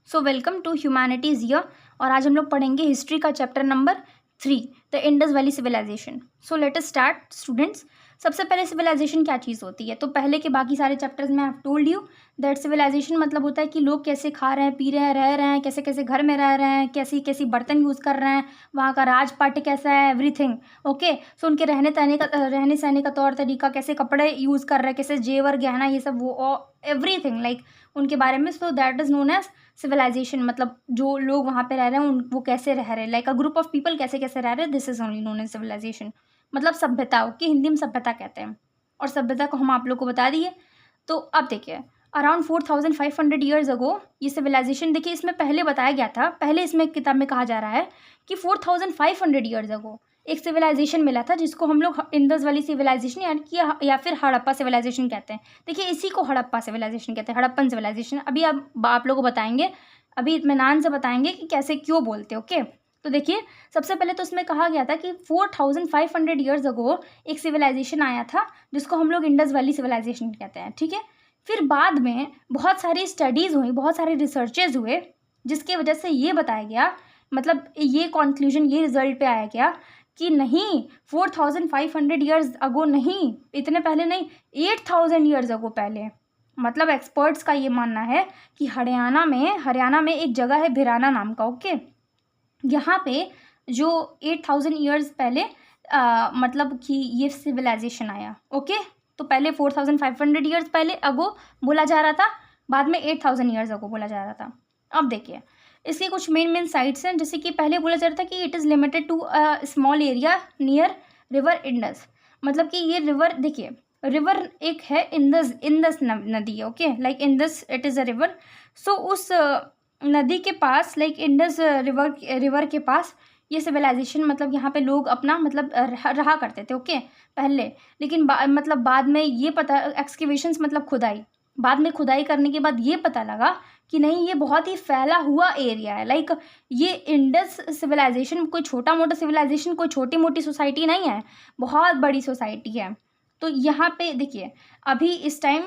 So welcome to humanities year. और आज हम लोग पढ़ेंगे हिस्ट्री का chapter number 3, the Indus valley civilization. So let us start students. सबसे पहले सिविलाइजेशन क्या चीज़ होती है? तो पहले के बाकी सारे चैप्टर्स में I have told you that civilization मतलब होता है कि लोग कैसे खा रहे हैं, पी रहे हैं, रह रहे हैं, कैसे कैसे घर में रह रहे हैं, कैसी कैसी बर्तन यूज़ कर रहे हैं, वहाँ का राजपाट कैसा है, एवरीथिंग। ओके, सो उनके रहने सहने का तौर तरीका, कैसे कपड़े यूज़ कर रहे हैं, कैसे जेवर गहना, ये सब वो एवरीथिंग लाइक उनके बारे में। So that is known as civilization. मतलब जो लोग वहाँ पे रह रहे हैं वो कैसे रह रहे हैं, like a group of people कैसे कैसे रह रहे हैं, this is only known as civilization. मतलब सभ्यता की हिंदी में सभ्यता कहते हैं, और सभ्यता को हम आप लोग को बता दिए। तो अब देखिए अराउंड 4500 ईयर्स अगो ये सिविलाइजेशन, देखिए इसमें पहले बताया गया था, पहले इसमें किताब में कहा जा रहा है कि 4500 ईयर्स अगो एक सिविलाइजेशन मिला था जिसको हम लोग इंडस वैली सिविलाइजेशन या फिर हड़प्पा सिविलाइजेशन कहते हैं। देखिए इसी को हड़प्पा सिविलाइजेशन कहते हैं, हड़प्पन सिविलाइजेशन। अभी अब आप लोगों को बताएंगे, अभी इत्मीनान से बताएंगे कि कैसे क्यों बोलते हैं। ओके, तो देखिए सबसे पहले तो उसमें कहा गया था कि 4500 ईयर्स अगो एक सिविलाइजेशन आया था जिसको हम लोग इंडस वैली सिविलाइजेशन कहते हैं। ठीक है, फिर बाद में बहुत सारी स्टडीज़ हुई, बहुत सारे रिसर्चेज हुए, जिसकी वजह से ये बताया गया, मतलब ये कॉन्क्लूजन, ये रिजल्ट पे आया गया कि नहीं 4500 ईयर्स अगो नहीं, इतने पहले नहीं, 8000 ईयर्स अगो पहले। मतलब एक्सपर्ट्स का ये मानना है कि हरियाणा में एक जगह है भिराना नाम का। ओके, यहाँ पे जो 8000 ईयर्स पहले मतलब कि ये सिविलाइजेशन आया। ओके, तो पहले 4500 ईयर्स पहले अगो बोला जा रहा था, बाद में 8000 ईयर्स अगो बोला जा रहा था। अब देखिए इसके कुछ मेन साइट्स हैं, जैसे कि पहले बोला जा रहा था कि it is limited to a small area near river Indus. मतलब कि ये रिवर, देखिए रिवर एक है इंदस नदी है। Okay, like Indus it is a river. So उस नदी के पास, लाइक इंडस रिवर के पास ये सिविलाइजेशन, मतलब यहाँ पे लोग अपना मतलब रहा करते थे। ओके, पहले, लेकिन मतलब बाद में ये पता, एक्सकेवेशंस मतलब खुदाई, बाद में खुदाई करने के बाद ये पता लगा कि नहीं ये बहुत ही फैला हुआ एरिया है। लाइक ये इंडस सिविलाइजेशन कोई छोटा मोटा सिविलाइजेशन, कोई छोटी मोटी सोसाइटी नहीं है, बहुत बड़ी सोसाइटी है। तो यहाँ पे देखिए अभी इस टाइम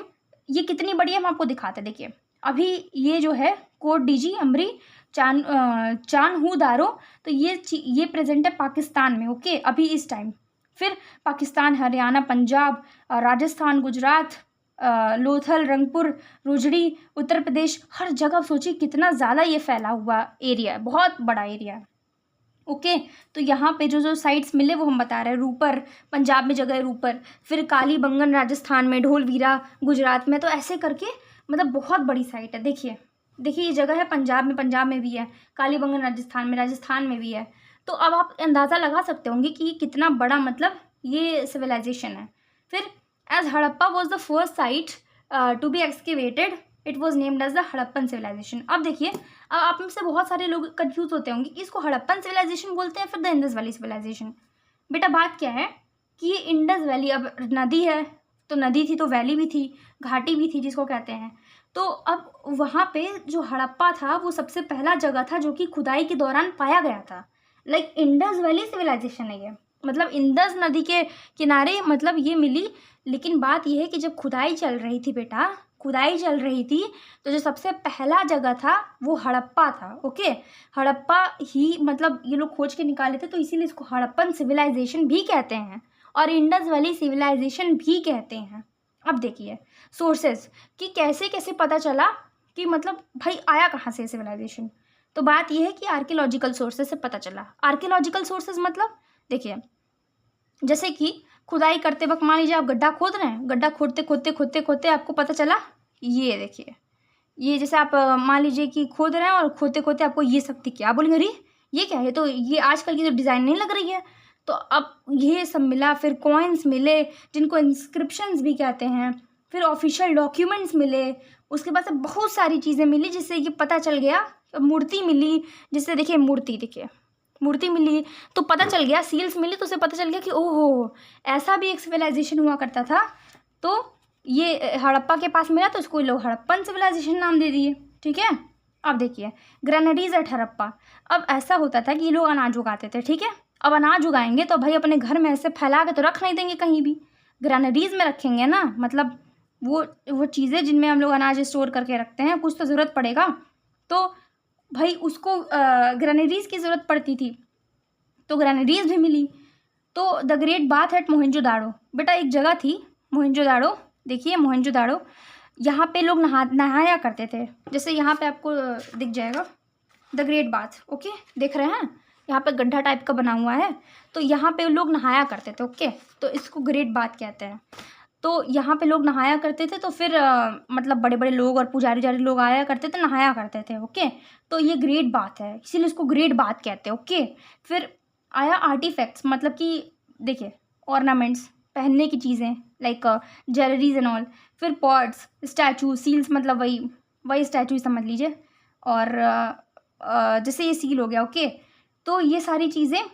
ये कितनी बड़ी है हम आपको दिखाते हैं। देखिए अभी ये जो है कोट डीजी अमरी चानहू दारो, तो ये प्रेजेंट है पाकिस्तान में। ओके, अभी इस टाइम। फिर पाकिस्तान, हरियाणा, पंजाब, राजस्थान, गुजरात, लोथल, रंगपुर, रुजड़ी, उत्तर प्रदेश, हर जगह सोचिए कितना ज़्यादा ये फैला हुआ एरिया है, बहुत बड़ा एरिया है। ओके, तो यहाँ पे जो साइट्स मिले वो हम बता रहे हैं। रूपर पंजाब में जगह है रूपर, फिर कालीबंगन राजस्थान में, ढोलवीरा गुजरात में, तो ऐसे करके मतलब बहुत बड़ी साइट है। देखिए ये जगह है पंजाब में भी है, कालीबंगन राजस्थान में भी है। तो अब आप अंदाज़ा लगा सकते होंगे कि ये कितना बड़ा मतलब ये सिविलाइजेशन है। फिर as Harappa was the first site to be excavated, it was named as the Harappan civilization. अब देखिए अब आप में से बहुत सारे लोग कंफ्यूज होते होंगे कि इसको हड़प्पन सिविलाइजेशन बोलते हैं फिर द इंडस वैली सिविलाइजेशन। बेटा बात क्या है कि ये इंडस वैली, अब नदी है तो नदी थी तो वैली भी थी, घाटी भी थी जिसको कहते हैं। तो अब वहाँ पे जो हड़प्पा था वो सबसे पहला जगह था जो कि खुदाई के दौरान पाया गया था। लाइक इंडस वैली सिविलाइजेशन है ये, मतलब इंडस नदी के किनारे मतलब ये मिली। लेकिन बात यह है कि जब खुदाई चल रही थी बेटा, खुदाई चल रही थी, तो जो सबसे पहला जगह था वो हड़प्पा था। ओके, हड़प्पा ही मतलब ये लोग खोज के निकाले थे, तो इसीलिए इसको हड़प्पन सिविलाइजेशन भी कहते हैं और इंडस वैली सिविलाइजेशन भी कहते हैं। अब देखिए सोर्सेज कि कैसे कैसे पता चला कि मतलब भाई आया कहाँ से सिविलाइजेशन। तो बात यह है कि आर्कियोलॉजिकल सोर्सेज से पता चला। आर्कियोलॉजिकल सोर्सेज मतलब देखिए जैसे कि खुदाई करते वक्त मान लीजिए आप गड्ढा खोद रहे हैं, गड्ढा खोदते आपको पता चला, ये देखिए ये जैसे आप मान लीजिए कि खोद रहे हैं और खोदते आपको ये सब दिख, क्या बोलेंगे, अरे ये क्या है, तो ये आजकल की तो डिज़ाइन नहीं लग रही है। तो अब ये सब मिला, फिर कॉइन्स मिले जिनको इंस्क्रिप्शंस भी कहते हैं, फिर ऑफिशियल डॉक्यूमेंट्स मिले, उसके बाद से बहुत सारी चीज़ें मिली जिससे ये पता चल गया। मूर्ति मिली, जिससे देखिए मूर्ति मिली तो पता चल गया, सील्स मिली तो उसे पता चल गया कि ओहो ऐसा भी एक सिविलाइजेशन हुआ करता था। तो ये हड़प्पा के पास मिला तो इसको लोग हड़प्पन सिविलाइजेशन नाम दे दिए। ठीक है, अब देखिए ग्रेनेडीज एट हड़प्पा। अब ऐसा होता था कि ये लोग अनाज उगाते थे। ठीक है, अब अनाज उगाएंगे तो भाई अपने घर में ऐसे फैला के तो रख नहीं देंगे कहीं भी, ग्रेनेडीज में रखेंगे ना, मतलब वो चीज़ें जिनमें हम लोग अनाज स्टोर करके रखते हैं, कुछ तो ज़रूरत पड़ेगा। तो भाई उसको ग्रेनेडीज़ की ज़रूरत पड़ती थी, तो ग्रेनेडीज़ भी मिली। तो the great bath eight Mohenjodaro, बेटा एक जगह थी मोहनजोदाड़ो, देखिए मोहनजोदाड़ो, यहाँ पे लोग नहाया करते थे। जैसे यहाँ पे आपको दिख जाएगा द ग्रेट बाथ, ओके, देख रहे हैं, यहाँ पे गड्ढा टाइप का बना हुआ है, तो यहाँ पे लोग नहाया करते थे, ओके, तो इसको ग्रेट बाथ कहते हैं। तो यहाँ पे लोग नहाया करते थे, तो फिर मतलब बड़े बड़े लोग और पुजारी उजारी लोग आया करते थे, नहाया करते थे, ओके, तो ये ग्रेट बात है, इसीलिए इसको ग्रेट बात कहते हैं, ओके। फिर आया आर्टिफैक्ट्स, मतलब कि देखिए ऑर्नामेंट्स, पहनने की चीज़ें लाइक ज्वेलरीज एंड ऑल। फिर पॉट्स, स्टैचू, सील्स, मतलब वही वही स्टैचू समझ लीजिए, और जैसे ये सील हो गया, ओके, तो ये सारी चीज़ें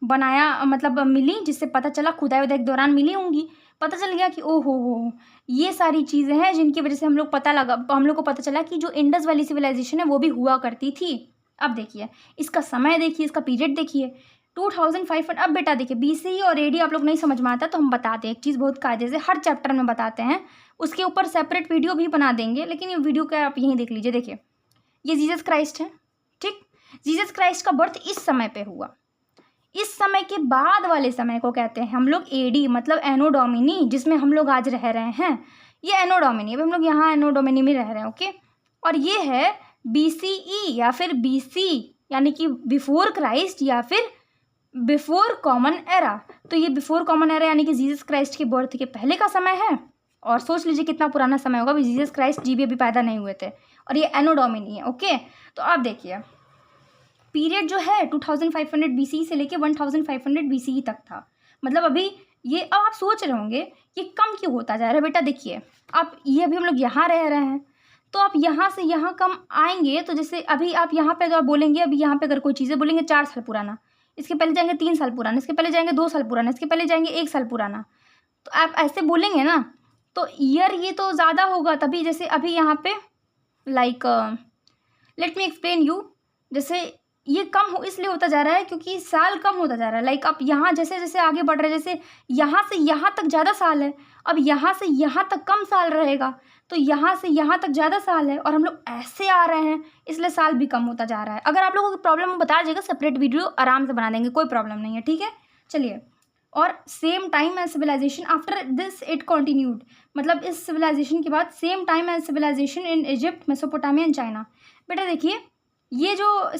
बनाया मतलब मिली, जिससे पता चला खुदाई वुदाई के दौरान मिली होंगी, पता चल गया कि ओ हो ये सारी चीज़ें हैं जिनकी वजह से हम लोग को पता चला कि जो इंडस वैली सिविलाइजेशन है वो भी हुआ करती थी। अब देखिए इसका समय, देखिए इसका पीरियड, देखिए 2500। अब बेटा देखिए BCE और AD आप लोग नहीं समझ में आता तो हम बताते हैं, एक चीज़ बहुत कायदे से हर चैप्टर में बताते हैं, उसके ऊपर सेपरेट वीडियो भी बना देंगे, लेकिन ये वीडियो क्या आप यहीं देख लीजिए। देखिए ये जीसस क्राइस्ट है, ठीक, जीसस क्राइस्ट का बर्थ इस समय पे हुआ, इस समय के बाद वाले समय को कहते हैं हम लोग AD, मतलब एनो डोमिनी, जिसमें हम लोग आज रह रहे हैं, ये एनो डोमिनी, अभी हम लोग यहाँ एनो डोमिनी में रह रहे हैं, ओके। और ये है BCE या फिर BC, यानी कि बिफोर क्राइस्ट या फिर बिफोर कॉमन एरा। तो ये बिफोर कॉमन एरा यानी कि जीसस क्राइस्ट के बर्थ के पहले का समय है, और सोच लीजिए कितना पुराना समय होगा, अभी जीसस क्राइस्ट जी भी अभी पैदा नहीं हुए थे, और ये एनो डोमिनी है, ओके। तो आप देखिए पीरियड जो है 2500 BCE से लेके 1500 BCE तक था, मतलब अभी ये, अब आप सोच रहे होंगे ये कम क्यों होता जा रहा है। बेटा देखिए आप, ये अभी हम लोग यहाँ रह रहे हैं, तो आप यहाँ से यहाँ कम आएंगे, तो जैसे अभी आप यहाँ पे अगर आप बोलेंगे, अभी यहाँ पे अगर कोई चीज़ें बोलेंगे 4 साल पुराना, इसके पहले जाएंगे 3 साल पुराना, इसके पहले जाएंगे 2 साल पुराना, इसके पहले जाएंगे 1 साल पुराना, तो आप ऐसे बोलेंगे ना, तो ईयर ये तो ज़्यादा होगा तभी। जैसे अभी यहाँ पे like let me explain you, जैसे ये कम हो इसलिए होता जा रहा है क्योंकि साल कम होता जा रहा है। लाइक आप यहाँ जैसे जैसे आगे बढ़ रहे हैं, जैसे यहाँ से यहाँ तक ज़्यादा साल है, अब यहाँ से यहाँ तक कम साल रहेगा, तो यहाँ से यहाँ तक ज़्यादा साल है, और हम लोग ऐसे आ रहे हैं, इसलिए साल भी कम होता जा रहा है। अगर आप लोगों की प्रॉब्लम बता दीजिएगा, सेपरेट वीडियो आराम से बना देंगे, कोई प्रॉब्लम नहीं है, ठीक है। चलिए, और same time as civilization after this it continued, मतलब इस सिविलाइजेशन के बाद same time as civilization in Egypt, Mesopotamia and China. बेटा देखिए ये जो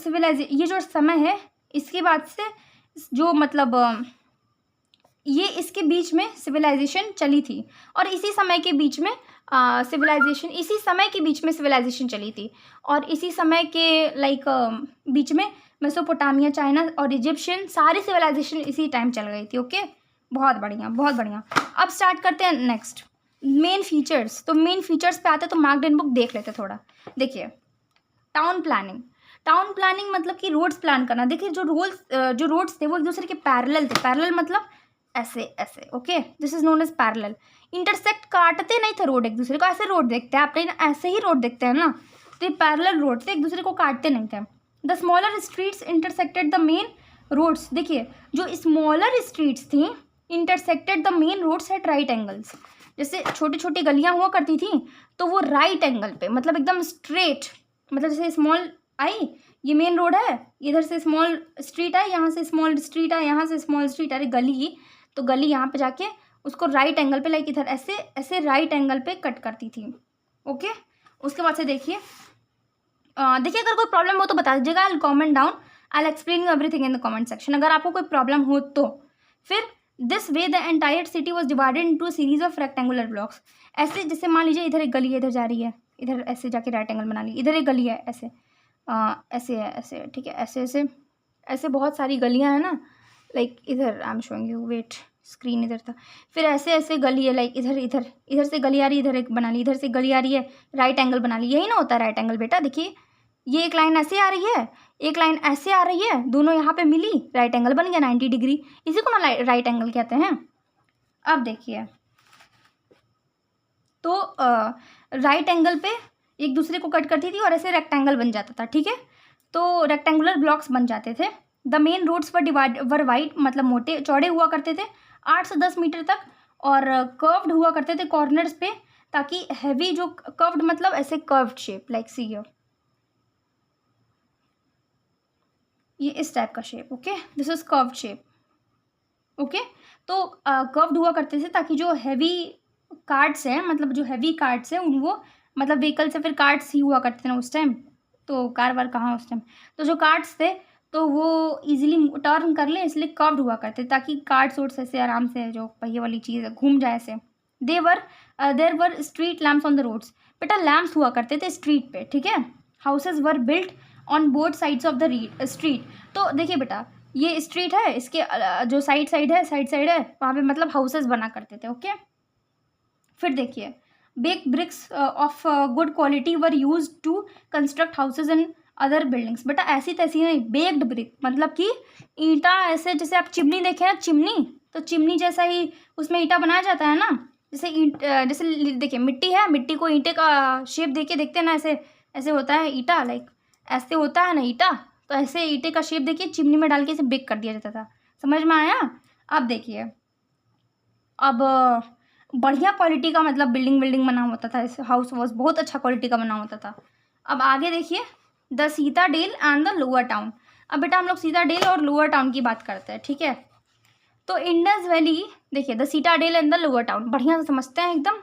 समय है, इसके बाद से जो मतलब ये इसके बीच में सिविलाइजेशन चली थी, और इसी समय के बीच में सिविलाइजेशन चली थी, और इसी समय के लाइक बीच में मेसोपोटामिया, चाइना और इजिप्शियन सारी सिविलाइजेशन इसी टाइम चल गई थी, ओके। बहुत बढ़िया, बहुत बढ़िया। अब स्टार्ट करते हैं नेक्स्ट मेन फीचर्स। तो मेन फीचर्स पे आते हैं, तो मार्क्ड इन बुक देख लेते हैं थोड़ा। देखिए टाउन प्लानिंग मतलब कि रोड्स प्लान करना। देखिए जो रोड्स थे वो एक दूसरे के पैरेलल थे, पैरेलल मतलब ऐसे ऐसे, okay, this is known as parallel. Intersect काटते नहीं थे रोड एक दूसरे को, ऐसे रोड देखते हैं आप ऐसे ही रोड देखते हैं ना, तो ये पैरेलल रोड थे, एक दूसरे को काटते नहीं थे। The smaller streets intersected the main roads. देखिए जो स्मॉलर स्ट्रीट्स थी intersected the main roads at right angles. जैसे छोटी छोटी गलियां हुआ करती थी, तो वो राइट एंगल पे, मतलब एकदम स्ट्रेट, मतलब जैसे स्मॉल आई, ये मेन रोड है, इधर से स्मॉल स्ट्रीट है, यहाँ से स्मॉल स्ट्रीट है, यहाँ से स्मॉल स्ट्रीट है, गली, तो गली यहाँ पे जाके उसको राइट एंगल पे, लाइक इधर ऐसे ऐसे राइट एंगल पे कट करती थी, ओके। उसके बाद से देखिए अगर कोई प्रॉब्लम हो तो बता दीजिएगा, I comment down, I explain you everything in the comment section, अगर आपको कोई प्रॉब्लम हो तो। फिर this way the entire city was divided into series of rectangular blocks. ऐसे जैसे मान लीजिए इधर एक गली है, इधर जा रही है, इधर ऐसे जाके राइट एंगल बना ली, इधर एक गली है ऐसे, ऐसे है, ऐसे, ठीक है, ऐसे ऐसे ऐसे बहुत सारी गलियां हैं ना, लाइक इधर I am showing you, wait, screen इधर था। फिर ऐसे ऐसे गली है, लाइक इधर से गली आ रही है, इधर एक बना ली, इधर से गली आ रही है, राइट एंगल बना ली, यही ना होता है राइट एंगल। बेटा देखिए ये एक लाइन ऐसे आ रही है, एक लाइन ऐसे आ रही है, दोनों यहाँ पे मिली, राइट एंगल बन गया 90 डिग्री, इसी को ना राइट एंगल कहते हैं। अब देखिए तो राइट एंगल पे एक दूसरे को कट करती थी और ऐसे रेक्टेंगल बन जाता था, ठीक है, तो रेक्टेंगुलर ब्लॉक्स बन जाते थे। The main roads were wide, मतलब मोटे चौड़े हुआ करते थे 8 से 10 मीटर तक, और कर्व्ड हुआ करते थे कॉर्नर्स पे, ताकि हैवी जो कर्व्ड मतलब ऐसे curved shape, like see here, ये इस टाइप का shape, okay, this is curved shape, okay. तो कर्व्ड हुआ करते थे ताकि जो हैवी कार्ट्स हैं, मतलब जो हैवी कार्ट्स हैं वो, मतलब व्हीकल से फिर कार्ट्स ही हुआ करते थे ना उस टाइम, तो कार वार कहाँ उस टाइम, तो जो कार्ट्स थे तो वो इजीली टर्न कर ले, इसलिए कर्व्ड हुआ करते ताकि कार्ट्स वोट्स ऐसे आराम से जो पहिए वाली चीज़ है घूम जाए ऐसे। There were street lamps on the roads, बेटा लैम्प्स हुआ करते थे स्ट्रीट पे, ठीक है। Houses were built on both sides of the street. तो देखिए बेटा, ये स्ट्रीट है, इसके जो साइड है वहाँ पे मतलब हाउसेज बना करते थे, ओके। फिर देखिए, baked bricks of good quality were used to construct houses and other buildings. बेटा ऐसी तैसी नहीं, बेक्ड ब्रिक मतलब कि ईंटा, ऐसे जैसे आप चिमनी देखें ना, चिमनी, तो चिमनी जैसा ही उसमें ईंटा बनाया जाता है ना, जैसे जैसे देखिए मिट्टी है, मिट्टी को ईंटे का शेप देके देखते हैं ना, ऐसे ऐसे होता है ईंटा, लाइक ऐसे होता है ना ईंटा, तो ऐसे ईंटे का शेप देखिए चिमनी में डाल के इसे बेक कर दिया जाता था। समझ में आया? अब देखिए, अब बढ़िया क्वालिटी का मतलब बिल्डिंग बना होता था, इस हाउस वाउस बहुत अच्छा क्वालिटी का बना होता था। अब आगे देखिए, the Citadel and the lower town. अब बेटा हम लोग सीताडेल और लोअर टाउन की बात करते हैं, ठीक है। तो इंडस वैली, देखिए the Citadel and the lower town, बढ़िया से समझते हैं एकदम।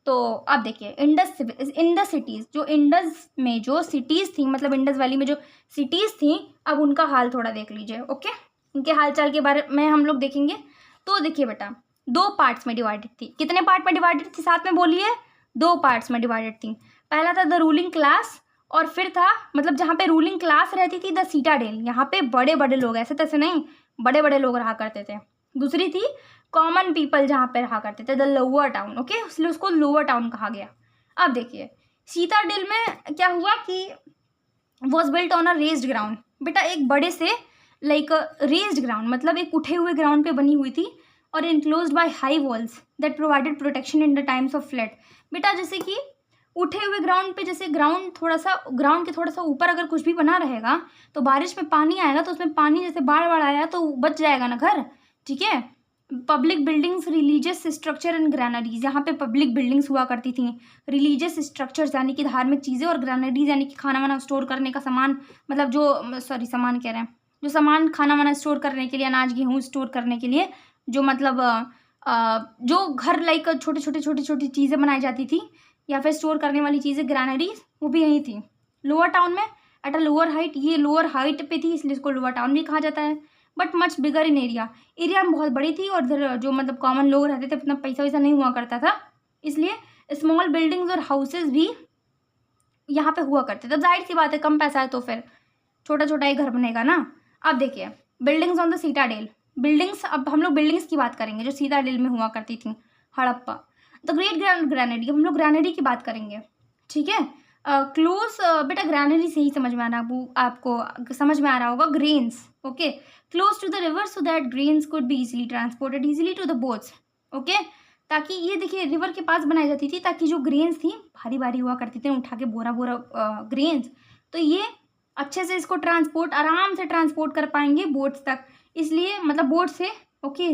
तो अब देखिए, इंडस सिटीज़, जो इंडस में जो सिटीज़ थी, मतलब इंडस वैली में जो सिटीज़ थी, अब उनका हाल थोड़ा देख लीजिए, ओके। उनके हाल चाल के बारे में हम लोग देखेंगे। तो देखिए बेटा, 2 पार्ट्स में डिवाइडेड थी। कितने पार्ट में डिवाइडेड थी साथ में बोलिए? 2 पार्ट्स में डिवाइडेड थी। पहला था द रूलिंग क्लास, और फिर था मतलब जहाँ पे रूलिंग क्लास रहती थी द सीटाडेल, यहाँ पे बड़े बड़े लोग, ऐसे तैसे नहीं, बड़े बड़े लोग रहा करते थे। दूसरी थी कॉमन पीपल, जहाँ पे रहा करते थे द लोअर टाउन, ओके, इसलिए उसको लोअर टाउन कहा गया। अब देखिए, सीताडेल में क्या हुआ कि was built on a raised ground. बेटा एक बड़े से लाइक रेस्ड ग्राउंड, मतलब एक उठे हुए ग्राउंड पे बनी हुई थी, और enclosed by high walls that provided protection in the times of flood. बेटा जैसे कि उठे हुए ग्राउंड पे, जैसे ग्राउंड के थोड़ा सा ऊपर अगर कुछ भी बना रहेगा तो बारिश में पानी आएगा, तो उसमें पानी जैसे बाढ़ आया तो बच जाएगा ना घर, ठीक है। Public buildings, religious structure and granaries, यहाँ पे पब्लिक बिल्डिंग्स हुआ करती थी, रिलीजियस स्ट्रक्चर्स यानी कि धार्मिक चीज़ें, और ग्रैनरीज यानी कि खाना वाना स्टोर करने का सामान, मतलब जो सामान कह रहे हैं, जो सामान खाना वाना स्टोर करने के लिए, अनाज गेहूँ स्टोर करने के लिए, जो मतलब जो घर लाइक छोटी चीज़ें बनाई जाती थी या फिर स्टोर करने वाली चीज़ें, ग्रैनरीज, वो भी यहीं थी लोअर टाउन में, एट अ लोअर हाइट। ये लोअर हाइट पे थी इसलिए इसको लोअर टाउन भी कहा जाता है। But much bigger in area में बहुत बड़ी थी, और इधर जो मतलब कॉमन लोग रहते थे उतना पैसा वैसा नहीं हुआ करता था, इसलिए स्मॉल बिल्डिंग्स और हाउसेज भी यहाँ पे हुआ करते थे। जाहिर सी बात है, कम पैसा है तो फिर छोटा छोटा ही घर बनेगा ना। अब देखिए, buildings on the Citadel, buildings, अब हम लोग बिल्डिंग्स की बात करेंगे जो सीताडेल में हुआ करती थी, हड़प्पा। द ग्रेट ग्रैनरी, हम लोग ग्रैनरी की बात करेंगे, ठीक है। क्लोज, बेटा ग्रैनरी से ही समझ में आना, आपको समझ में आ रहा होगा, grains, okay, close to the river so that grains could be easily transported easily to the boats, okay. ताकि ये देखिए रिवर के पास बनाई जाती थी ताकि जो ग्रेन्स थी भारी भारी हुआ करती थी, उठा के बोरा ग्रेन्स, तो ये अच्छे से इसको आराम से ट्रांसपोर्ट कर पाएंगे बोट्स तक, इसलिए मतलब बोट से, ओके,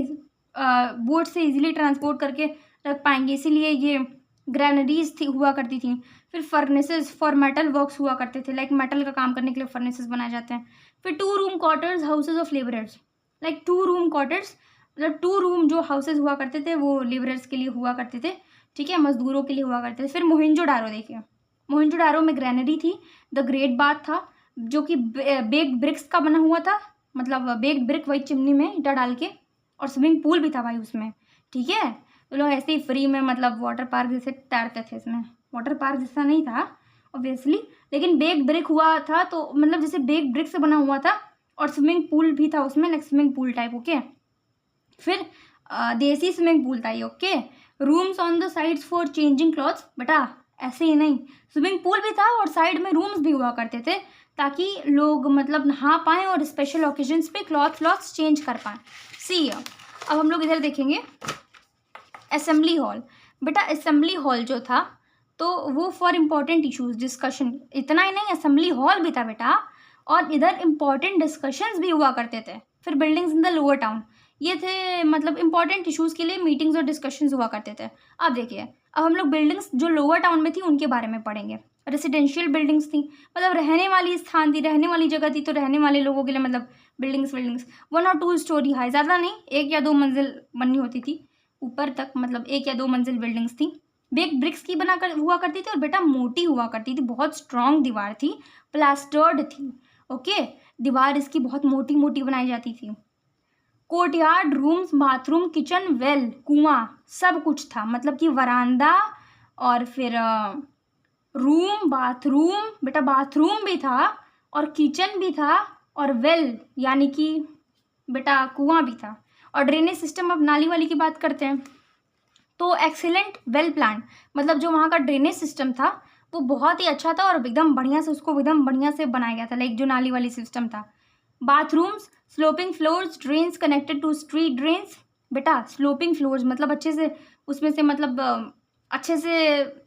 बोट से इजीली ट्रांसपोर्ट करके रख पाएंगे, इसीलिए ये ग्रैनरीज हुआ करती थी। फिर फर्नेसेस फॉर मेटल वर्क्स हुआ करते थे, लाइक मेटल का काम करने के लिए फर्नेसेस बनाए जाते हैं। फिर 2 room quarters houses of labourers, like 2 room quarters, मतलब 2 रूम जो हाउसेज हुआ करते थे वो लेबरर्स के लिए हुआ करते थे, ठीक है, मजदूरों के लिए हुआ करते थे। फिर मोहिंजोदारो, देखिए मोहिंजोदारो में ग्रैनरी थी। द ग्रेट बाथ था जो कि बेक्ड ब्रिक्स का बना हुआ था, मतलब बेक्ड ब्रिक वही चिमनी में ईंटा डाल के, और स्विमिंग पूल भी था भाई उसमें, ठीक है। तो लोग ऐसे ही फ्री में मतलब वाटर पार्क जैसे तैरते थे इसमें, वाटर पार्क जैसा नहीं था ऑब्वियसली, लेकिन बेक्ड ब्रिक हुआ था, तो मतलब जैसे बेक्ड ब्रिक से बना हुआ था, और स्विमिंग पूल भी था उसमें, like swimming pool type, okay. फिर देसी स्विमिंग पूल था ये, okay. Rooms on the sides for changing clothes, बेटा ऐसे ही नहीं, स्विमिंग पूल भी था और साइड में रूम्स भी हुआ करते थे ताकि लोग मतलब नहा पाएँ और स्पेशल ओकेजन्स पे क्लॉथ्स चेंज कर पाएँ। सी अब हम लोग इधर देखेंगे असेंबली हॉल। बेटा असेंबली हॉल जो था तो वो फॉर इम्पोर्टेंट इश्यूज डिस्कशन, इतना ही नहीं असेंबली हॉल भी था बेटा, और इधर इम्पॉर्टेंट डिस्कशंस भी हुआ करते थे। फिर buildings in the lower town, ये थे मतलब इम्पॉर्टेंट इश्यूज़ के लिए मीटिंग्स और डिस्कशंस हुआ करते थे। अब देखिए, अब हम लोग बिल्डिंग्स जो लोअर टाउन में थी उनके बारे में पढ़ेंगे। रेसिडेंशियल बिल्डिंग्स थी, मतलब रहने वाली स्थान थी, रहने वाली जगह थी, तो रहने वाले लोगों के लिए मतलब बिल्डिंग्स 1 और 2 स्टोरी हाई, ज़्यादा नहीं, 1 या 2 मंजिल बननी होती थी ऊपर तक, मतलब 1 या 2 मंजिल बिल्डिंग्स थी। ब्रिक्स की बना कर हुआ करती थी और बेटा मोटी हुआ करती थी, बहुत स्ट्रॉन्ग दीवार थी, प्लास्टर्ड थी। ओके, दीवार इसकी बहुत मोटी मोटी बनाई जाती थी। Courtyard, rooms, bathroom, kitchen, well, कुआं, सब कुछ था, मतलब कि वरांदा और फिर रूम, बाथरूम, बेटा बाथरूम भी था और किचन भी था और वेल यानी कि बेटा कुआं भी था। और ड्रेनेज सिस्टम, अब नाली वाली की बात करते हैं, तो एक्सीलेंट वेल प्लान, मतलब जो वहाँ का ड्रेनेज सिस्टम था वो बहुत ही अच्छा था और एकदम बढ़िया से उसको एकदम बढ़िया से बनाया गया था, लाइक जो नाली वाली सिस्टम था। Bathrooms, sloping floors, drains connected to street drains, बेटा स्लोपिंग फ्लोर्स मतलब अच्छे से उसमें से मतलब अच्छे से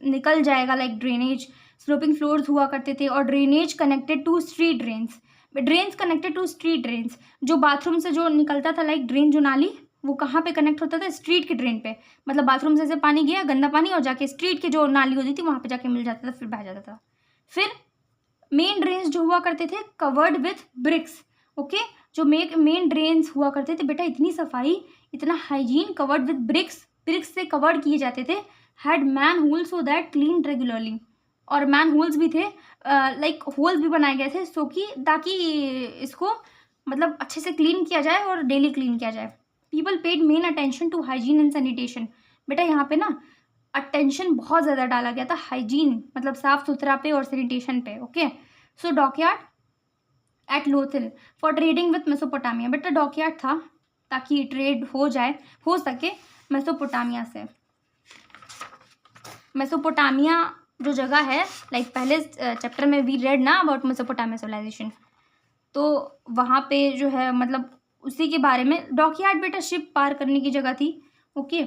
निकल जाएगा, लाइक ड्रेनेज, स्लोपिंग फ्लोर्स हुआ करते थे। और drainage connected to street drains connected to street drains, जो बाथरूम से जो निकलता था, लाइक ड्रेन जो नाली, वो कहाँ पे कनेक्ट होता था, स्ट्रीट के ड्रेन पे, मतलब बाथरूम से पानी गया गंदा पानी और जाके स्ट्रीट की जो नाली होती थी वहाँ पे जाके मिल जाता था, फिर बह जाता था। फिर मेन ड्रेन्स जो हुआ करते थे कवर्ड विथ ब्रिक्स। ओके, जो मेन ड्रेन्स हुआ करते थे बेटा, इतनी सफाई, इतना हाइजीन, कवर्ड विथ ब्रिक्स से कवर्ड किए जाते थे। Had man holes so that clean regularly, और मैन होल्स भी थे, लाइक होल्स भी बनाए गए थे सो कि ताकि इसको मतलब अच्छे से क्लीन किया जाए और डेली क्लीन किया जाए। People paid main attention to hygiene and sanitation, बेटा यहाँ पे ना अटेंशन बहुत ज़्यादा डाला गया था हाइजीन मतलब साफ सुथरा पे और सैनिटेशन पे। Okay, so dockyard at Lothal for trading with Mesopotamia, बेटा डॉकयार्ड था ताकि ट्रेड हो सके मेसोपोटामिया से। मेसोपोटामिया जो जगह है, लाइक पहले चैप्टर में वी रेड ना अबाउट मेसोपोटामिया सिविलाइजेशन, तो वहाँ पे जो है मतलब उसी के बारे में। डॉकयार्ड बेटा शिप पार करने की जगह थी। ओके,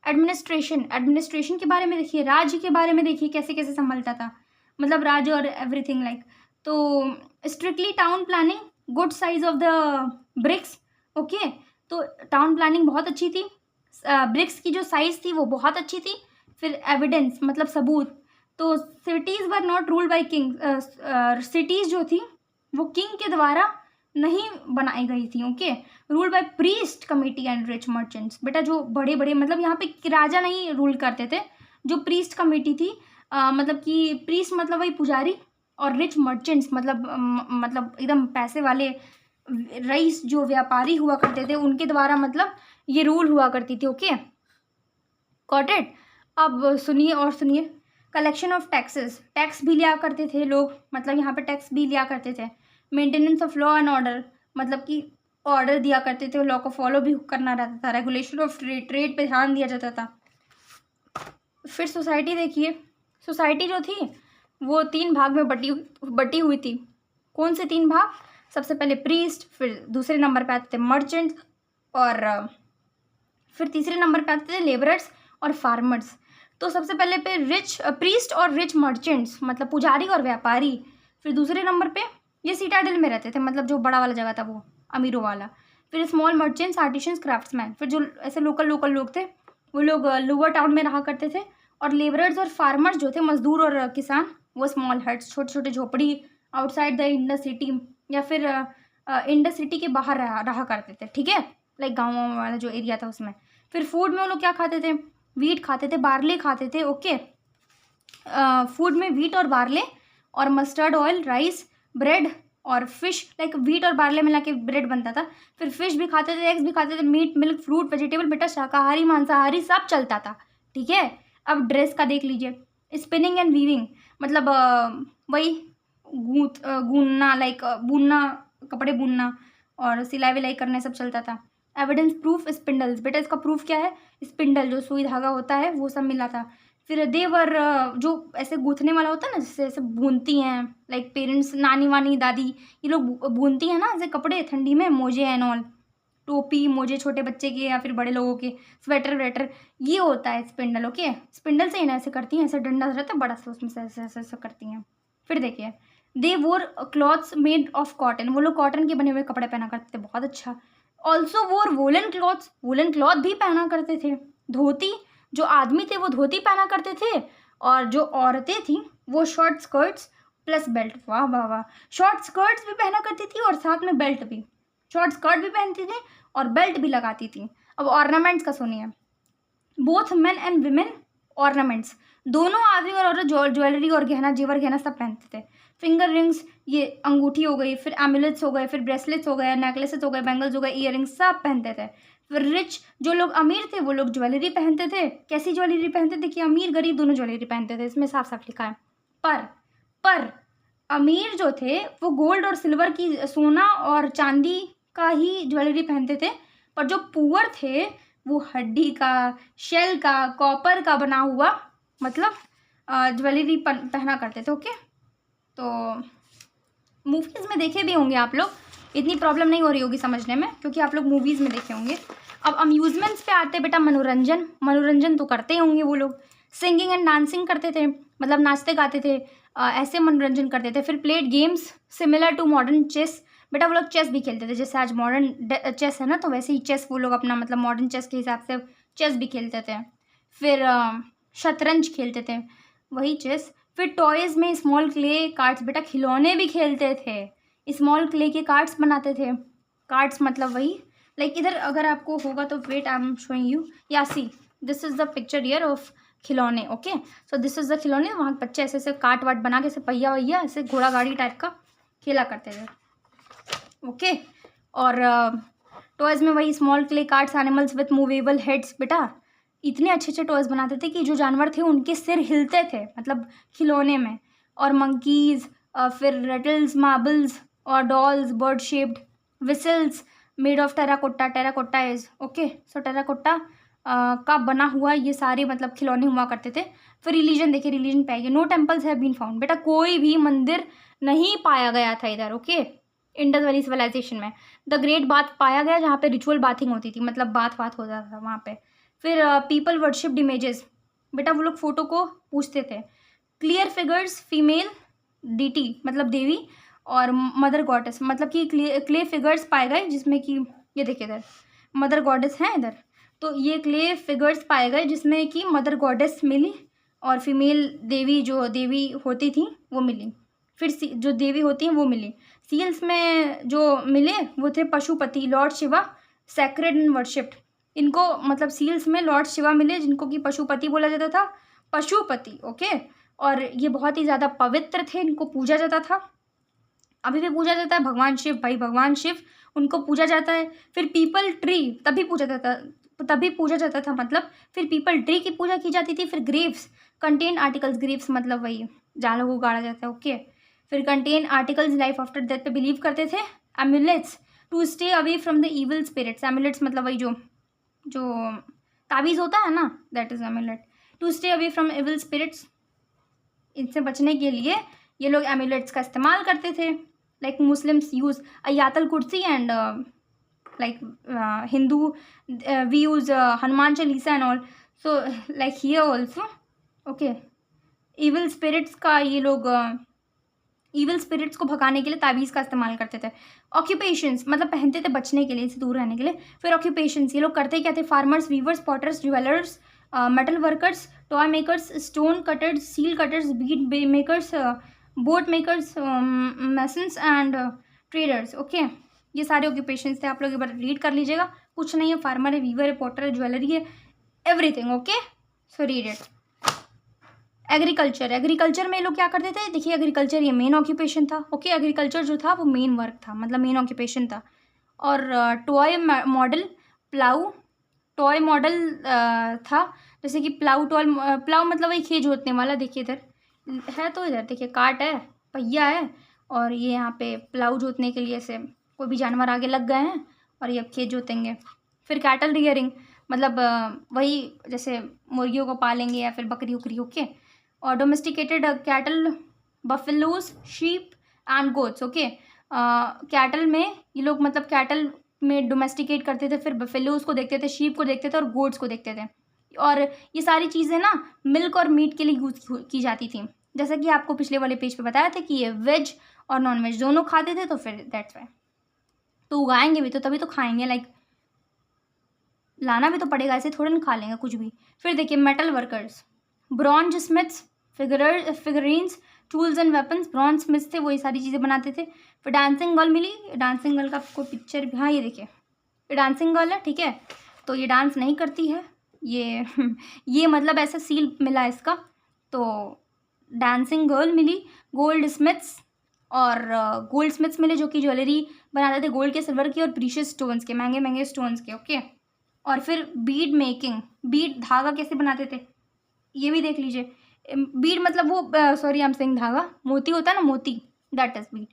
एडमिनिस्ट्रेशन के बारे में देखिए, राज्य के बारे में देखिए कैसे कैसे संभलता था, मतलब राज्य और एवरीथिंग लाइक। तो strictly town planning, good size of the bricks. Okay, तो टाउन प्लानिंग बहुत अच्छी थी, ब्रिक्स की जो साइज थी वो बहुत अच्छी थी। फिर एविडेंस मतलब सबूत, तो cities were not ruled by king, cities जो थी वो किंग के द्वारा नहीं बनाई गई थी। Okay, rule by priest committee and rich merchants, बेटा जो बड़े बड़े मतलब यहाँ पे राजा नहीं रूल करते थे, जो प्रीस्ट कमेटी थी, मतलब कि प्रीस्ट मतलब वही पुजारी, और रिच मर्चेंट्स मतलब एकदम पैसे वाले रईस जो व्यापारी हुआ करते थे उनके द्वारा मतलब ये रूल हुआ करती थी। Okay, got it. अब सुनिए और सुनिए, कलेक्शन ऑफ टैक्सेस, टैक्स भी लिया करते थे लोग, मतलब यहाँ पे टैक्स भी लिया करते थे। Maintenance of law and order, मतलब कि ऑर्डर दिया करते थे, लॉ को फॉलो भी करना रहता था। रेगुलेशन ऑफ ट्रेड पे ध्यान दिया जाता था। फिर सोसाइटी देखिए, सोसाइटी जो थी वो 3 भाग में बटी हुई थी। कौन से 3 भाग? सबसे पहले प्रीस्ट, फिर दूसरे नंबर पे आते थे मर्चेंट्स, और फिर तीसरे नंबर पे आते थे लेबरर्स और फार्मर्स। तो सबसे पहले पे प्रीस्ट और रिच मर्चेंट्स मतलब पुजारी और व्यापारी। फिर दूसरे नंबर पे ये सिटाडेल में रहते थे, मतलब जो बड़ा वाला जगह था वो अमीरों वाला। फिर स्मॉल मर्चेंट्स, आर्टिशंस, क्राफ्ट्समैन, फिर जो ऐसे लोकल लोग थे वो लोग लोअर टाउन में रहा करते थे। और लेबरर्स और फार्मर्स जो थे, मजदूर और किसान, वो स्मॉल हट्स, छोटे छोटे झोपड़ी आउटसाइड द इंडस सिटी या फिर इंडस सिटी के बाहर रहा करते थे। ठीक है, लाइक गाँव वाला जो एरिया था उसमें। फिर फूड में वो लोग क्या खाते थे? वीट खाते थे, बार्ले खाते थे। ओके, फूड में वीट और बार्ले और मस्टर्ड ऑयल, राइस, ब्रेड और फिश, लाइक वीट और बार्ले मिला के ब्रेड बनता था। फिर फिश भी खाते थे, एग्स भी खाते थे, मीट, मिल्क, फ्रूट, वेजिटेबल, बेटा शाकाहारी मांसाहारी सब चलता था। ठीक है, अब ड्रेस का देख लीजिए, स्पिनिंग एंड वीविंग, मतलब वही गूंथना, लाइक बुनना, कपड़े बुनना और सिलाई विलाई करने सब चलता था। एविडेंस प्रूफ, स्पिंडल्स, बेटा इसका प्रूफ क्या है? स्पिंडल जो सुई धागा होता है वो सब मिला था। फिर देवर जो ऐसे गूंथने वाला होता है ना, जैसे ऐसे बुनती हैं, लाइक पेरेंट्स, नानी वानी दादी ये लोग बुनती हैं ना ऐसे कपड़े ठंडी में, मोजे एंड ऑल, टोपी मोजे छोटे बच्चे के या फिर बड़े लोगों के, स्वेटर वेटर, ये होता है स्पिंडल। ओके, स्पिंडल से ही ना ऐसे करती हैं, ऐसे डंडा रहता है बड़ा सा उसमें से ऐसे ऐसे ऐसे करती हैं। फिर देखिए, दे वोर क्लॉथ्स मेड ऑफ कॉटन, वो लोग कॉटन के बने हुए कपड़े पहना करते थे, बहुत अच्छा। ऑल्सो वोर वोलन क्लॉथ्स, वोलन क्लॉथ भी पहना करते थे। धोती, जो आदमी थे वो धोती पहना करते थे, और जो औरतें थी वो शॉर्ट स्कर्ट्स प्लस बेल्ट, वाह वाह वाह, शॉर्ट स्कर्ट्स भी पहना करती थी और साथ में बेल्ट भी, शॉर्ट स्कर्ट भी पहनती थी और बेल्ट भी लगाती थी। अब ऑर्नामेंट्स का सुनिए, both men and women ornaments, दोनों आदमी और औरत ज्वेलरी और गहना जेवर गहना सब पहनते थे। फिंगर रिंग्स, ये अंगूठी हो गई, फिर एमुलेट्स हो गए, फिर ब्रेसलेट्स हो गए, नेकलेसेस हो गए, बैंगल्स हो गए, ईयरिंग्स सब पहनते थे। फिर रिच जो लोग अमीर थे वो लोग ज्वेलरी पहनते थे। कैसी ज्वेलरी पहनते थे कि अमीर गरीब दोनों ज्वेलरी पहनते थे, इसमें साफ साफ लिखा है। पर अमीर जो थे वो गोल्ड और सिल्वर की, सोना और चांदी का ही ज्वेलरी पहनते थे, पर जो पुअर थे वो हड्डी का, शेल का, कॉपर का बना हुआ मतलब ज्वेलरी पहना करते थे। ओके, तो मूवीज़ में देखे भी होंगे आप लोग, इतनी प्रॉब्लम नहीं हो रही होगी समझने में क्योंकि आप लोग मूवीज़ में देखे होंगे। अब अम्यूज़मेंट्स पे आते बेटा, मनोरंजन तो करते ही होंगे वो लोग। सिंगिंग एंड डांसिंग करते थे, मतलब नाचते गाते थे, ऐसे मनोरंजन करते थे। फिर played games similar to modern chess, बेटा वो लोग चेस भी खेलते थे, जैसे आज मॉडर्न चेस है ना, तो वैसे ही चेस वो लोग अपना मतलब मॉडर्न चेस के हिसाब से चेस भी खेलते थे। फिर शतरंज खेलते थे, वही चेस। फिर टॉयज़ में स्मॉल क्ले कार्ड्स, बेटा खिलौने भी खेलते थे, स्मॉल क्ले के कार्ड्स बनाते थे। कार्ड्स मतलब वही लाइक इधर अगर आपको होगा तो wait I am showing you, या see this is the picture here of खिलौने। Okay, so this is the खिलौने, वहाँ बच्चे ऐसे ऐसे काट वाट बना के ऐसे पहिया वैया ऐसे घोड़ा गाड़ी टाइप का खेला करते थे। ओके, और टॉयज़ में वही small clay cards, animals with movable heads, बेटा इतने अच्छे अच्छे टॉयज़ बनाते थे कि जो जानवर थे उनके सिर हिलते थे मतलब खिलौने में। और मंकीज़, फिर रेटल्स, मार्बल्स और dolls, bird shaped whistles made of terracotta is okay, so terracotta का बना हुआ ये सारे मतलब खिलौने हुआ करते थे। फिर रिलीजन देखिए, रिलीजन पे आइए, no temples have been found, बेटा कोई भी मंदिर नहीं पाया गया था इधर। ओके, इंडस वैली सिविलाइजेशन में द ग्रेट बाथ पाया गया जहाँ पे रिचुअल बाथिंग होती थी, मतलब बात हो जाता था वहाँ पे। फिर पीपल वर्शिप्ड इमेजेस, बेटा वो लोग फोटो को पूछते थे। क्लियर फिगर्स फीमेल डीटी मतलब देवी और मदर गॉडेस, मतलब कि क्ले फिगर्स पाए गए जिसमें कि ये देखिए इधर मदर गॉडेस हैं इधर, तो ये क्ले फिगर्स पाए गए जिसमें कि मदर गॉडेस मिली और फीमेल देवी जो देवी होती थी वो मिली। फिर जो देवी होती हैं वो मिली। सील्स में जो मिले वो थे Pashupati, Lord Shiva, sacred and worshipped. इनको मतलब सील्स में लॉर्ड शिवा मिले जिनको कि पशुपति बोला जाता था, पशुपति। ओके, और ये बहुत ही ज़्यादा पवित्र थे, इनको पूजा जाता था, अभी भी पूजा जाता है। भगवान शिव, भाई भगवान शिव उनको पूजा जाता है। फिर पीपल ट्री तभी पूजा जाता था मतलब फिर पीपल ट्री की पूजा की जाती थी। फिर ग्रेव्स कंटेन आर्टिकल्स, ग्रेव्स मतलब वही जहाँ लोगों को गाड़ा जाता है। ओके, फिर contain articles life after death पे बिलीव करते थे। Amulets to stay away from the evil spirits, amulets मतलब वही जो ताबीज़ होता है ना, that is amulet. To stay away from evil spirits, इनसे बचने के लिए ये लोग एम्यूलेट्स का इस्तेमाल करते थे। लाइक मुस्लिम्स यूज़ अयातल कुर्सी and like Hindu we use Hanuman Chalisa and all, so like here also. Okay, evil spirits का ये लोग इविल स्पिरिट्स को भगाने के लिए ताबीज़ का इस्तेमाल करते थे। ऑक्यूपेशंस मतलब पहनते थे बचने के लिए, इससे दूर रहने के लिए। फिर ऑक्यूपेशंस ये लोग करते क्या थे, farmers, weavers, potters, jewellers, metal workers, toy makers, stone cutters, seal cutters, bead makers, boat makers, masons and traders. Okay, ये सारे ऑक्यूपेशंस थे, आप लोग एक बार रीड कर लीजिएगा। कुछ नहीं है, फार्मर है, वीवर है, पॉटर है, ज्वेलरी है, everything. Okay, so read it. Agriculture में लोग क्या करते थे, देखिए एग्रीकल्चर ये मेन ऑक्यूपेशन था। ओके, एग्रीकल्चर जो था वो मेन वर्क था, मतलब मेन ऑक्यूपेशन था। और टॉय मॉडल टॉय मॉडल था, जैसे कि प्लाऊ मतलब वही खेत जोतने वाला। देखिए इधर है, तो इधर देखिए काट है, पहिया है, और ये यहाँ पे प्लाऊ जोतने के लिए से कोई भी जानवर आगे लग गए हैं और ये अब खेत जोतेंगे। फिर कैटल रियरिंग मतलब वही जैसे मुर्गियों को पालेंगे या फिर बकरी उकरी। ओके, और domesticated cattle, buffaloes, sheep and goats. Okay, cattle में ये लोग मतलब कैटल में डोमेस्टिकेट करते थे, फिर बफेलोज को देखते थे, शीप को देखते थे और गोट्स को देखते थे। और ये सारी चीज़ें ना मिल्क और मीट के लिए यूज़ की जाती थी, जैसा कि आपको पिछले वाले पेज पे बताया था कि ये वेज और नॉन वेज दोनों खाते थे, तो फिर दैट्स वाई। तो उगाएंगे भी तो तभी तो खाएंगे, लाइक लाना भी तो पड़ेगा, ऐसे थोड़ा ना खा लेंगे कुछ भी। फिर देखिए metal workers, bronze Smiths, figurines, tools and weapons, bronze Smith थे, वो ये सारी चीज़ें बनाते थे। फिर डांसिंग गर्ल मिली। डांसिंग गर्ल का आपको पिक्चर भी, हाँ ये देखिए, ये डांसिंग गर्ल है, ठीक है। तो ये डांस नहीं करती है, ये मतलब ऐसा सील मिला इसका। तो डांसिंग गर्ल मिली। गोल्ड स्मिथ्स, और गोल्ड स्मिथ्स मिले जो कि ज्वेलरी बनाते थे गोल्ड के, सिल्वर के और प्रीशियस स्टोन्स के, महंगे महंगे स्टोन्स के, ओके। और फिर बीड मेकिंग, बीड धागा कैसे बनाते थे ये भी देख लीजिए। बीड मतलब वो सॉरी आई एम सेइंग धागा, मोती होता है ना, मोती, दैट इज बीड।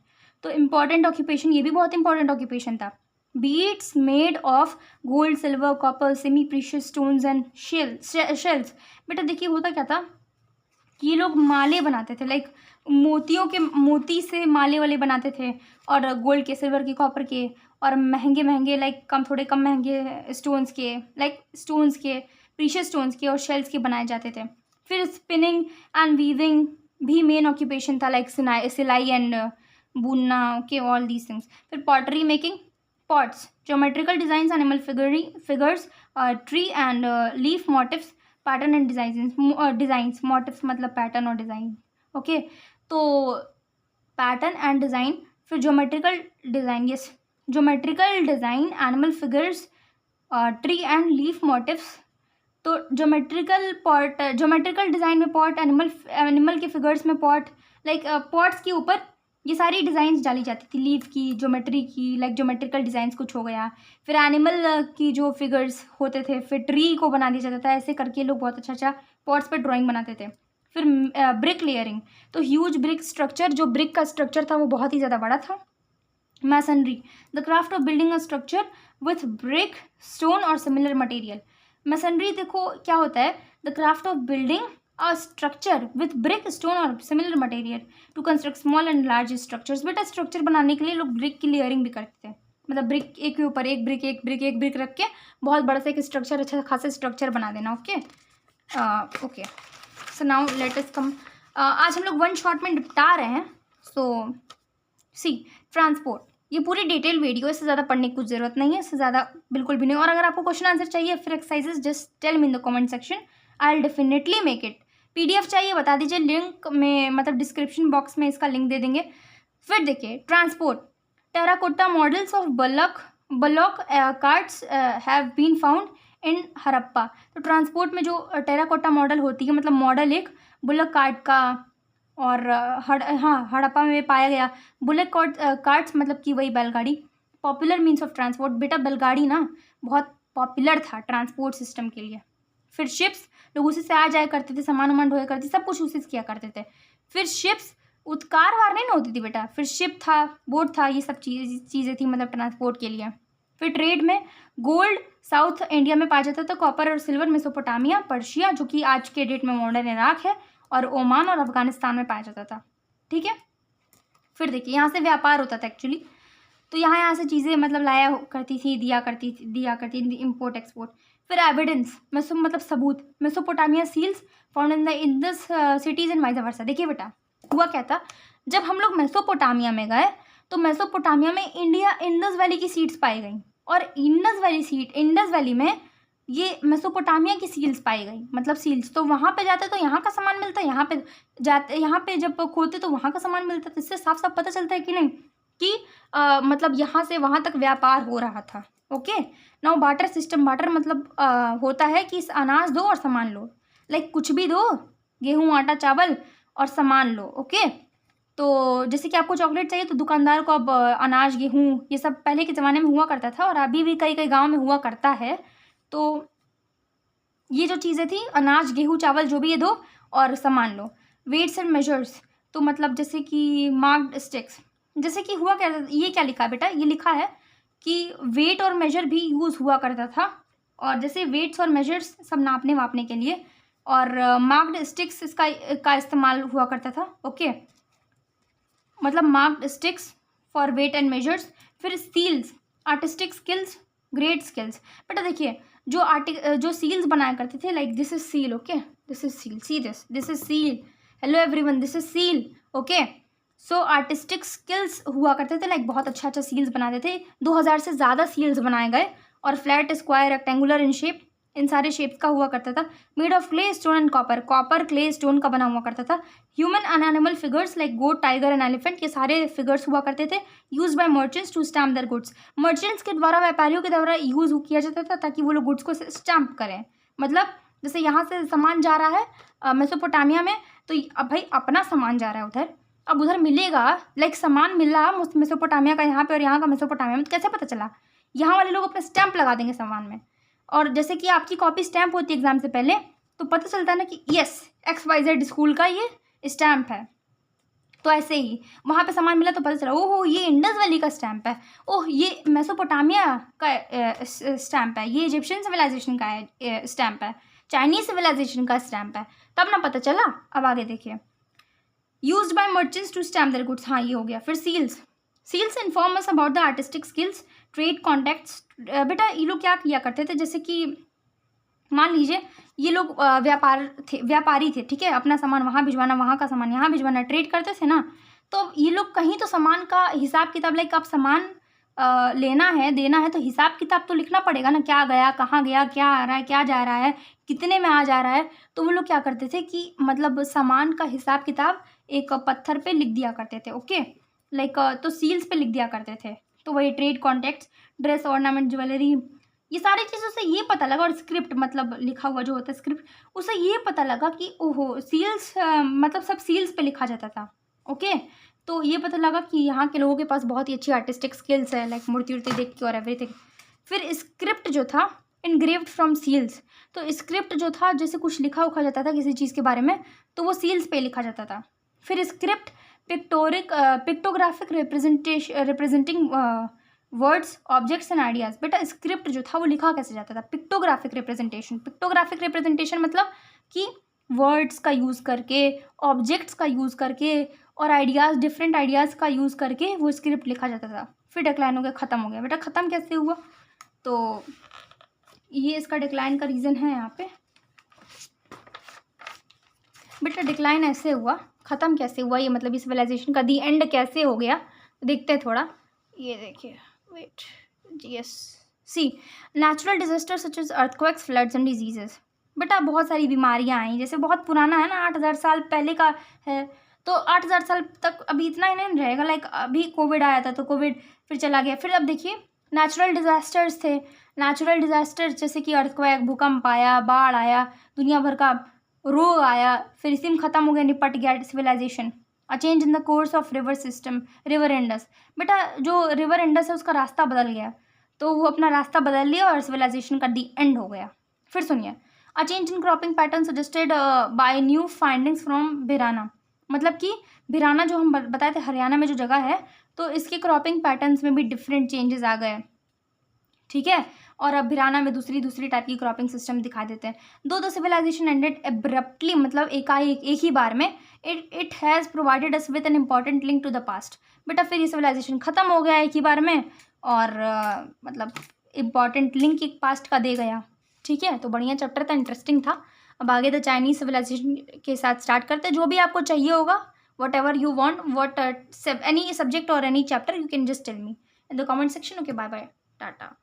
तो इम्पॉर्टेंट ऑक्यूपेशन, ये भी बहुत इंपॉर्टेंट ऑक्यूपेशन था। Beads made of gold, silver, copper, semi precious stones and shells. बेटा देखिए होता क्या था कि ये लोग माले बनाते थे, लाइक मोती से माले वाले बनाते थे, और गोल्ड के, सिल्वर के, कॉपर के, और महंगे महंगे लाइक थोड़े कम महंगे स्टोन्स के, लाइक स्टोन्स के, प्रीशियस स्टोन्स के और शेल्स के बनाए जाते थे। फिर स्पिनिंग एंड वीविंग भी मेन ऑक्यूपेशन था, लाइक सिलाई एंड बुनना, ओके, ऑल दीज थिंग्स। फिर pottery making, pots, geometrical designs, animal figures, tree and leaf motifs, pattern and designs, motifs मतलब पैटर्न और डिजाइन, ओके। तो पैटर्न एंड डिजाइन। फिर geometrical design, yes, geometrical design, animal figures, tree and leaf motifs. तो geometrical design में pot, animal के figures में pot, like pots के ऊपर ये सारी डिज़ाइंस डाली जाती थी, लीफ की, ज्योमेट्री की, लाइक ज्योमेट्रिकल डिज़ाइंस कुछ हो गया। फिर एनिमल की जो फिगर्स होते थे, फिर ट्री को बना दिया जाता था, ऐसे करके लोग बहुत अच्छा अच्छा पॉट्स पर ड्राइंग बनाते थे। फिर ब्रिक लेयरिंग, तो ह्यूज ब्रिक स्ट्रक्चर, जो ब्रिक का स्ट्रक्चर था वो बहुत ही ज़्यादा बड़ा था। Masonry, the craft of building a structure with brick, stone और सिमिलर मटेरियल। मैसनरी देखो क्या होता है, the craft of building a structure with brick, stone और similar material to construct small and large structures। बेटा स्ट्रक्चर बनाने के लिए लोग ब्रिक की लेयरिंग भी करते थे, मतलब ब्रिक एक के ऊपर एक ब्रिक, एक ब्रिक, एक ब्रिक रख के बहुत बड़ा सा एक स्ट्रक्चर, अच्छा खासा स्ट्रक्चर बना देना, okay. Okay, so now let us come, आज हम लोग वन शॉट में निपटा रहे हैं। सो सी ट्रांसपोर्ट, ये पूरी डिटेल वीडियो, इससे ज़्यादा पढ़ने की कुछ ज़रूरत नहीं है, इससे ज़्यादा बिल्कुल भी नहीं। और अगर आपको क्वेश्चन आंसर चाहिए फिर exercises, just tell me in the comment section, I will definitely make it. PDF चाहिए बता दीजिए, लिंक में मतलब डिस्क्रिप्शन बॉक्स में इसका लिंक दे देंगे। फिर देखिए transport, terracotta models of bullock carts have been found in Harappa. तो ट्रांसपोर्ट में जो टेराकोटा मॉडल होती है, मतलब मॉडल एक बुलक कार्ट का, और हड़प्पा में पाया गया। बुलक कार्ट्स मतलब कि वही बैलगाड़ी, पॉपुलर मीन्स ऑफ ट्रांसपोर्ट। बेटा बैलगाड़ी ना बहुत पॉपुलर था ट्रांसपोर्ट सिस्टम के लिए। फिर शिप्स, लोग उसी से आ जाया करते थे, सामान वामान ढोया करते, सब कुछ उसी से किया करते थे। फिर शिप्स, उत्कार वार नहीं ना होती थी बेटा, फिर शिप था, बोट था, ये सब चीज़ें थी मतलब ट्रांसपोर्ट के लिए। फिर ट्रेड में गोल्ड साउथ इंडिया में पाया जाता था, कॉपर और सिल्वर मेसोपोटामिया, पर्शिया जो कि आज के डेट में मॉडर्न इराक है, और ओमान और अफगानिस्तान में पाया जाता था, ठीक है। फिर देखिए यहाँ से व्यापार होता था एक्चुअली, तो यहाँ से चीज़ें मतलब लाया करती थी, दिया करती थी, इम्पोर्ट एक्सपोर्ट। फिर एविडेंस, मतलब सबूत, Mesopotamia seals found in the Indus cities and vice versa. देखिए बेटा हुआ क्या था, जब हम लोग मेसोपोटामिया में गए तो मेसोपोटामिया में इंडस वैली की सीड्स पाई गई, और इंडस वैली में ये मेसोपोटामिया की सील्स पाई गई, मतलब सील्स। तो वहाँ पे जाते तो यहाँ का सामान मिलता, यहाँ पे जब खोलते तो वहाँ का सामान मिलता। तो इससे साफ साफ पता चलता है कि नहीं कि मतलब यहाँ से वहाँ तक व्यापार हो रहा था, okay. Now barter system, barter मतलब होता है कि अनाज दो और सामान लो, लाइक कुछ भी दो, गेहूँ, आटा, चावल और सामान लो, ओके। तो जैसे कि आपको चॉकलेट चाहिए तो दुकानदार को अब अनाज, गेहूँ, ये सब पहले के ज़माने में हुआ करता था, और अभी भी कई कई गाँव में हुआ करता है। तो ये जो चीज़ें थी, अनाज, गेहूँ, चावल जो भी ये दो और सामान लो। वेट्स एंड मेजर्स, तो मतलब जैसे कि मार्क्ड स्टिक्स, जैसे कि हुआ क्या, ये क्या लिखा है बेटा, ये लिखा है कि वेट और मेजर भी यूज़ हुआ करता था, और जैसे वेट्स और मेजर्स सब नापने वापने के लिए, और मार्क्ड स्टिक्स इसका इस्तेमाल हुआ करता था, ओके। मतलब marked sticks for weight and measures. फिर seals, artistic skills, great skills. बेटा देखिए जो सील्स बनाया करते थे, like this is seal, okay, this is seal, see this is seal, hello everyone, this is seal, okay. So artistic skills हुआ करते थे, लाइक बहुत अच्छा सील्स बनाते थे। 2000 से ज़्यादा सील्स बनाए गए, और flat, square, rectangular in shape, इन सारे शेप्स का हुआ करता था। Made of clay, stone and copper, copper, clay, stone का बना हुआ करता था। Human and animal figures like goat, tiger and elephant, ये सारे फिगर्स हुआ करते थे। Use by merchants to stamp their goods, merchants के द्वारा, व्यापारियों के द्वारा यूज किया जाता था ताकि वो लोग गुड्स को स्टैम्प करें। मतलब जैसे यहाँ से सामान जा रहा है मेसोपोटामिया में, तो अब भाई अपना सामान जा रहा है उधर, अब उधर मिलेगा, लाइक सामान मिल रहा मेसोपोटामिया का यहाँ पे और यहाँ का मेसोपोटामिया में, तो कैसे पता चला? यहाँ वाले लोग अपना स्टैंप लगा देंगे सामान में। और जैसे कि आपकी कॉपी स्टैंप होती है एग्जाम से पहले, तो पता चलता है ना कि यस XYZ स्कूल का ये स्टैंप है। तो ऐसे ही वहाँ पे सामान मिला तो पता चला, ओहो ये इंडस वैली का स्टैंप है, ओह ये मेसोपोटामिया का स्टैंप है, ये इजिप्शियन सिविलाइजेशन का स्टैंप है, चाइनीज सिविलाइजेशन का स्टैंप है, तब ना पता चला। अब आगे देखिए, used by merchants to stamp their goods, हाँ ये हो गया। फिर seals, seals inform us about the artistic skills, trade contacts. बेटा ये लोग क्या किया करते थे, जैसे कि मान लीजिए ये लोग व्यापारी थे, ठीक है, अपना सामान वहाँ भिजवाना, वहाँ का सामान यहाँ भिजवाना, ट्रेड करते थे ना। तो ये लोग कहीं तो सामान का हिसाब किताब, लाइक आप सामान लेना है, देना है, तो हिसाब किताब तो लिखना पड़ेगा ना, क्या गया, कहाँ गया, क्या आ रहा है, क्या जा रहा है, कितने में आ जा रहा है। तो वो लोग क्या करते थे कि मतलब सामान का हिसाब किताब एक पत्थर पे लिख दिया करते थे, ओके, लाइक तो सील्स पे लिख दिया करते थे। तो वही trade contacts, dress, ornament, jewellery, ये सारी चीज़ों से ये पता लगा। और स्क्रिप्ट मतलब लिखा हुआ जो होता है स्क्रिप्ट, उससे ये पता लगा कि ओहो सील्स मतलब सब सील्स पे लिखा जाता था, ओके। तो ये पता लगा कि यहाँ के लोगों के पास बहुत ही अच्छी आर्टिस्टिक स्किल्स है, लाइक मूर्ति उर्ति देख के और एवरीथिंग। फिर स्क्रिप्ट जो था इनग्रेव्ड फ्रॉम सील्स, तो स्क्रिप्ट जो था जैसे कुछ लिखा उखा जाता था किसी चीज़ के बारे में, तो वो सील्स पे लिखा जाता था। फिर script pictographic representing words, objects and ideas. बेटा स्क्रिप्ट जो था वो लिखा कैसे जाता था? पिक्टोग्राफिक रिप्रेजेंटेशन, पिक्टोग्राफिक रिप्रेजेंटेशन मतलब कि वर्ड्स का यूज़ करके, ऑब्जेक्ट्स का यूज़ करके और आइडियाज़, डिफरेंट आइडियाज़ का यूज़ करके वो स्क्रिप्ट लिखा जाता था। फिर डिक्लाइन हो गया, ख़त्म हो गया। बेटा ख़त्म कैसे हुआ? तो ये इसका डिक्लाइन का रीज़न है यहाँ पे। बेटा डिक्लाइन ऐसे हुआ, ख़त्म कैसे हुआ, ये मतलब इस सिविलाइजेशन का दी एंड कैसे हो गया, देखते हैं थोड़ा। ये देखिए, wait, yes, see natural disaster such as earthquakes, floods and diseases. बेटा बहुत सारी बीमारियाँ आई, जैसे बहुत पुराना है ना, 8000 साल पहले का है, तो 8000 साल तक अभी इतना ही नहीं रहेगा। लाइक अभी कोविड आया था तो कोविड फिर चला गया। फिर अब देखिए नेचुरल डिजास्टर्स थे, नेचुरल डिजास्टर्स जैसे कि अर्थक्वेक, भूकंप आया, बाढ़ आया, दुनिया भर का रोग आया, फिर इसी में ख़त्म हो गया, निपट गया civilization. A change in the course of river system, river Indus. बेटा जो रिवर इंडस है उसका रास्ता बदल गया, तो वो अपना रास्ता बदल लिया और सिविलाइजेशन का दी एंड हो गया। फिर सुनिए, a change in cropping pattern suggested by new findings from Bhirrana, मतलब कि भिराना जो हम बताए थे हरियाणा में जो जगह है, तो इसके क्रॉपिंग पैटर्न्स में भी डिफरेंट चेंजेस आ गए, ठीक है। और अब भिराना में दूसरी टाइप की क्रॉपिंग सिस्टम दिखा देते हैं। दो द सिविलाइजेशन एंडेड एब्रप्टली, मतलब एक ही बार में, it has provided us with an important link to the past. बेटा फिर ये सिविलाइजेशन ख़त्म हो गया एक ही बार में, और मतलब इम्पॉर्टेंट लिंक एक पास्ट का दे गया, ठीक है। तो बढ़िया चैप्टर था, इंटरेस्टिंग था। अब आगे द चाइनीज सिविलाइजेशन के साथ स्टार्ट करते हैं। जो भी आपको चाहिए होगा, whatever you want, what any subject और any chapter, you can just tell me in the comment section. Okay, bye bye, Tata.